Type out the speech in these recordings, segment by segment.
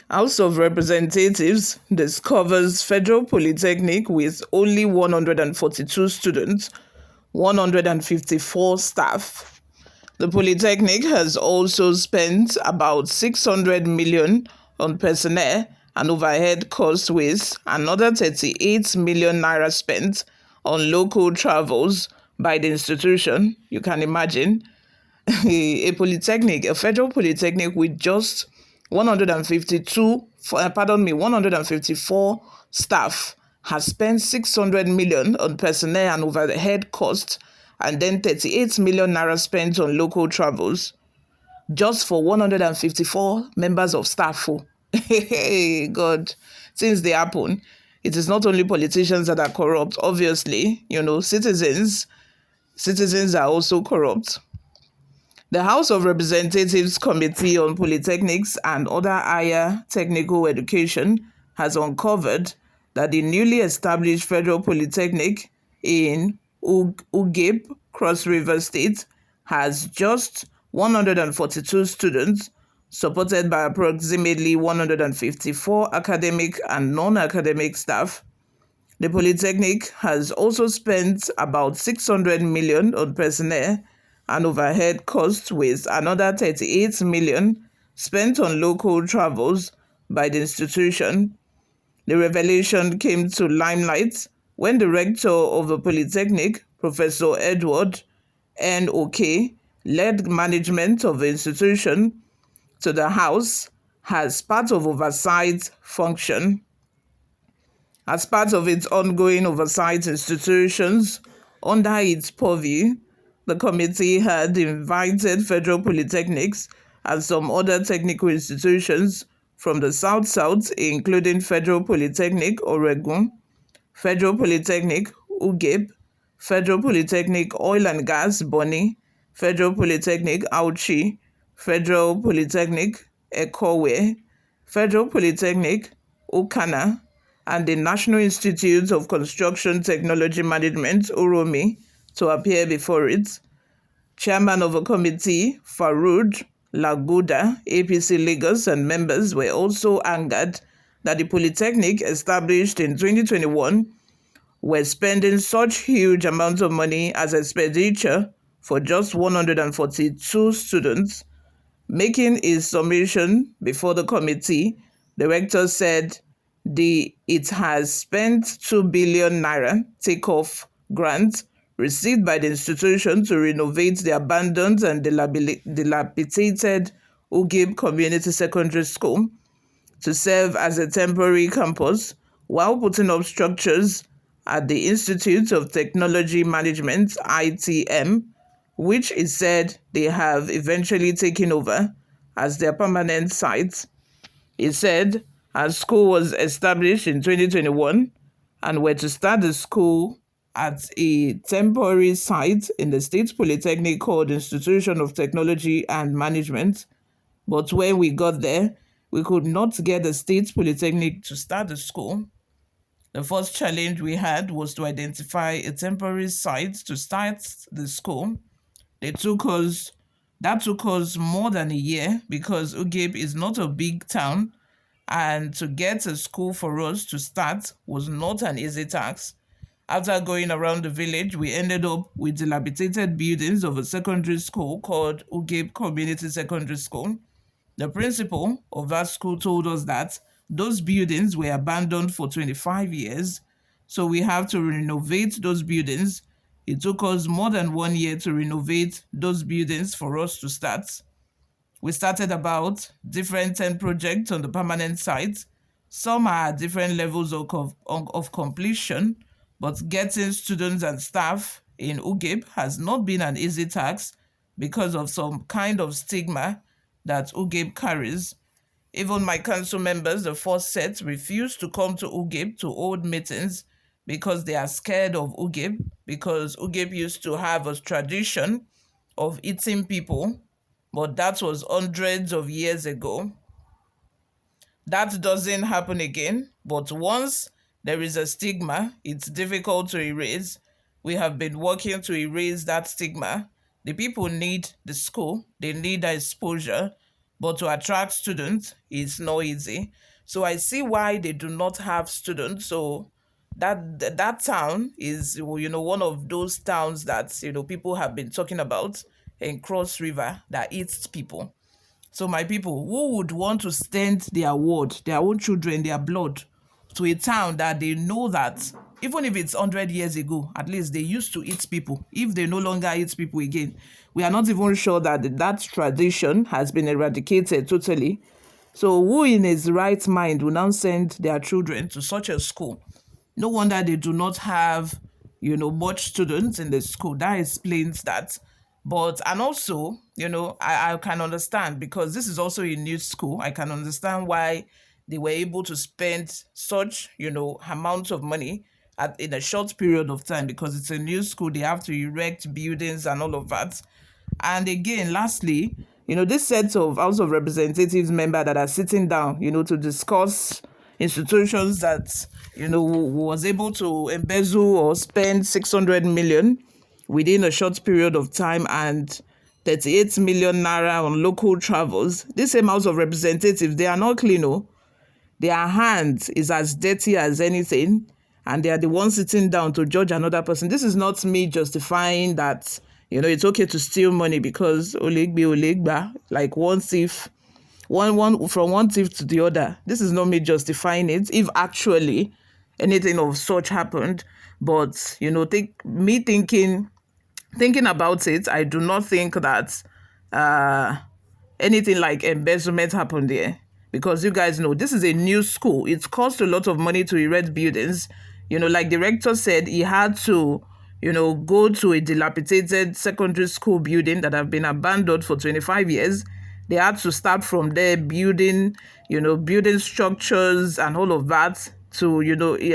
House of Representatives discovers Federal Polytechnic with only 142 students, 154 staff. The Polytechnic has also spent about 600 million on personnel and overhead costs, with another 38 million naira spent on local travels by the institution. You can imagine a federal polytechnic with just 154 staff has spent 600 million on personnel and overhead costs, and then 38 million naira spent on local travels just for 154 members of staff. Hey, God, since they happen, it is not only politicians that are corrupt. Obviously, citizens are also corrupt. The House of Representatives Committee on Polytechnics and Other Higher Technical Education has uncovered that the newly established Federal Polytechnic in Ugib, Cross River State, has just 142 students, supported by approximately 154 academic and non-academic staff. The Polytechnic has also spent about 600 million on personnel and overhead costs, with another 38 million spent on local travels by the institution. The revelation came to limelight when the rector of the Polytechnic, Professor Edward N. Oke, led management of the institution to the House as part of oversight function. As part of its ongoing oversight institutions under its purview, the committee had invited federal polytechnics and some other technical institutions from the South-South, including Federal Polytechnic Oregon, Federal Polytechnic Ugib, Federal Polytechnic Oil and Gas Bonny, Federal Polytechnic Auchi, Federal Polytechnic Ekowe, Federal Polytechnic Okana, and the National Institute of Construction Technology Management, Uromi, to appear before it. Chairman of the committee, Farood Laguda, APC Lagos, and members were also angered that the Polytechnic, established in 2021, were spending such huge amounts of money as expenditure for just 142 students. Making his submission before the committee, the rector said it has spent 2 billion naira take-off grant received by the institution to renovate the abandoned and dilapidated Ugib Community Secondary School to serve as a temporary campus, while putting up structures at the Institute of Technology Management, ITM, which is said they have eventually taken over as their permanent site. He said our school was established in 2021 and were to start the school at a temporary site in the State Polytechnic called Institution of Technology and Management. But when we got there, we could not get the State Polytechnic to start the school. The first challenge we had was to identify a temporary site to start the school. That took us more than a year because Ugib is not a big town, and to get a school for us to start was not an easy task. After going around the village, we ended up with dilapidated buildings of a secondary school called Ugib Community Secondary School. The principal of that school told us that those buildings were abandoned for 25 years, so we have to renovate those buildings. It took us more than 1 year to renovate those buildings for us to start. We started about different 10 projects on the permanent site. Some are at different levels of completion, but getting students and staff in Ugib has not been an easy task because of some kind of stigma that Ugib carries. Even my council members, the first set, refused to come to Ugib to hold meetings because they are scared of Ugib, because Ugib used to have a tradition of eating people, but that was hundreds of years ago. That doesn't happen again, but once there is a stigma, it's difficult to erase. We have been working to erase that stigma. The people need the school, they need the exposure. but to attract students is not easy. So I see why they do not have students. So that town is, one of those towns that, people have been talking about in Cross River that eats people. So my people, who would want to send their word, their own children, their blood to a town that they know that even if it's 100 years ago, at least they used to eat people. If they no longer eat people again, we are not even sure that that tradition has been eradicated totally. So who in his right mind will now send their children to such a school? No wonder they do not have, much students in the school. That explains that. But, and also, I can understand, because this is also a new school. I can understand why they were able to spend such, amount of money in a short period of time, because it's a new school. They have to erect buildings and all of that. And again, lastly, this set of House of Representatives member that are sitting down, to discuss institutions that, was able to embezzle or spend 600 million within a short period of time, and 38 million naira on local travels. This same House of Representatives, they are not clean, oh. Their hands is as dirty as anything, and they are the ones sitting down to judge another person. This is not me justifying that, it's okay to steal money because olegba, like one thief, one from one thief to the other. This is not me justifying it, if actually anything of such happened. But, thinking about it, I do not think that anything like embezzlement happened there, because you guys know this is a new school. It costs a lot of money to erect buildings. Like the rector said, he had to, go to a dilapidated secondary school building that have been abandoned for 25 years. They had to start from there, building structures and all of that to,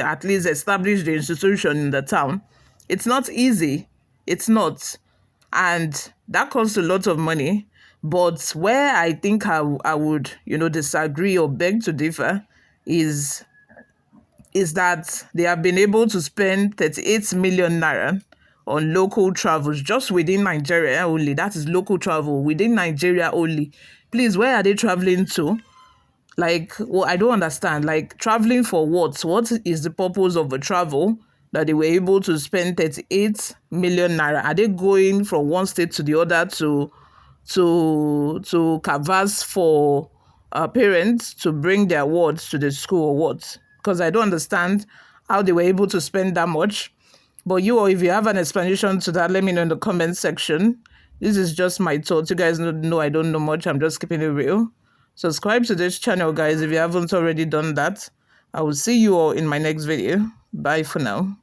at least establish the institution in the town. It's not easy. It's not. And that costs a lot of money. But where I think I would, disagree or beg to differ is that they have been able to spend 38 million naira on local travels just within Nigeria only. That is local travel within Nigeria only. Please, where are they traveling to? Like, well, I don't understand. Like, traveling for what? What is the purpose of a travel that they were able to spend 38 million naira? Are they going from one state to the other to canvas for parents to bring their wards to the school, or what? Because I don't understand how they were able to spend that much. But you, or if you have an explanation to that, let me know in the comment section. This is just my thoughts. You guys know I don't know much. I'm just keeping it real. Subscribe to this channel, guys, if you haven't already done that. I will see you all in my next video. Bye for now.